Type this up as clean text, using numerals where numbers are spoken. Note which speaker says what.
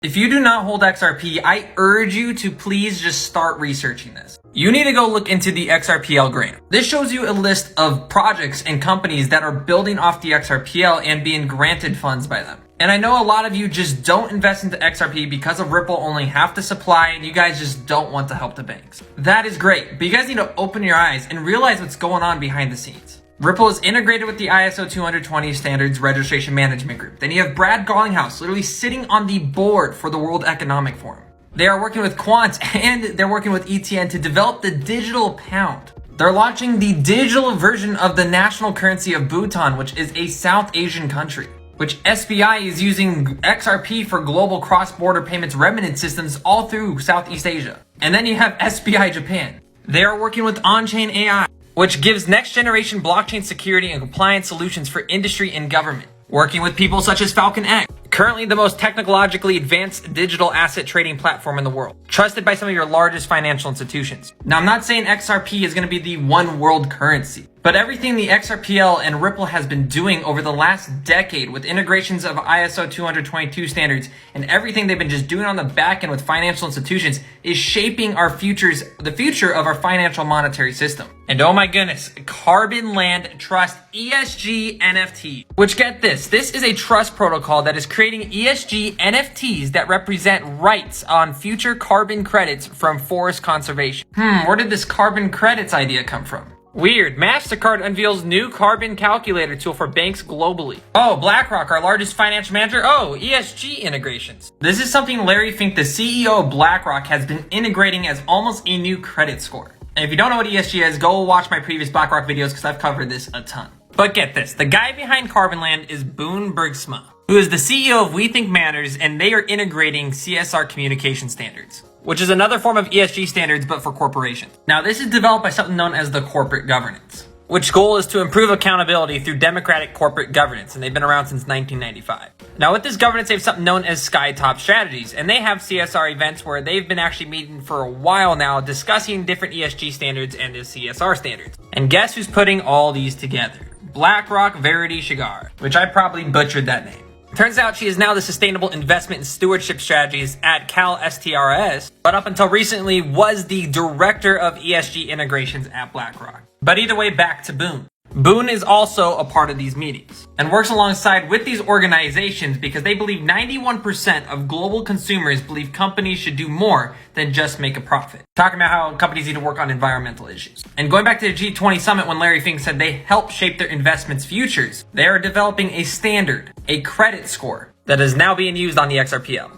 Speaker 1: If you do not hold XRP, I urge you to please just start researching this. You need to go look into the XRPL grant. This shows you a list of projects and companies that are building off the XRPL and being granted funds by them. And I know a lot of you just don't invest into XRP because of Ripple only half the supply and you guys just don't want to help the banks. That is great, but you guys need to open your eyes and realize what's going on behind the scenes. Ripple is integrated with the ISO 220 standards registration management group. Then you have Brad Garlinghouse literally sitting on the board for the World Economic Forum. They are working with Quant and they're working with ETN to develop the digital pound. They're launching the digital version of the national currency of Bhutan, which is a South Asian country, which SBI is using XRP for global cross-border payments remittance systems all through Southeast Asia. And then you have SBI Japan. They are working with on-chain AI, which gives next-generation blockchain security and compliance solutions for industry and government. Working with people such as Falcon X, currently the most technologically advanced digital asset trading platform in the world, trusted by some of your largest financial institutions. Now, I'm not saying XRP is going to be the one world currency, but everything the XRPL and Ripple has been doing over the last decade with integrations of ISO 222 standards and everything they've been just doing on the back end with financial institutions is shaping our the future of our financial monetary system. And oh my goodness, Carbon Land Trust ESG NFT, which get this is a trust protocol that is creating ESG NFTs that represent rights on future carbon credits from forest conservation. Where did this carbon credits idea come from? Weird. MasterCard unveils new carbon calculator tool for banks globally. Oh, BlackRock, our largest financial manager. Oh, ESG integrations. This is something Larry Fink, the CEO of BlackRock, has been integrating as almost a new credit score. And if you don't know what ESG is, go watch my previous BlackRock videos because I've covered this a ton. But get this, the guy behind Carbon Land is Boone Bergsma, who is the CEO of We Think Matters, and they are integrating CSR communication standards, which is another form of ESG standards, but for corporations. Now, this is developed by something known as the corporate governance, which goal is to improve accountability through democratic corporate governance, and they've been around since 1995. Now, with this governance, they have something known as Skytop Strategies, and they have CSR events where they've been actually meeting for a while now, discussing different ESG standards and the CSR standards. And guess who's putting all these together? BlackRock Verity Shigar, which I probably butchered that name. Turns out she is now the Sustainable Investment and Stewardship Strategies at Cal STRS, but up until recently was the Director of ESG Integrations at BlackRock. But either way, back to Boone. Boone is also a part of these meetings and works alongside with these organizations because they believe 91% of global consumers believe companies should do more than just make a profit. Talking about how companies need to work on environmental issues. And going back to the G20 summit when Larry Fink said they help shape their investments' futures, they are developing a standard, a credit score that is now being used on the XRPL.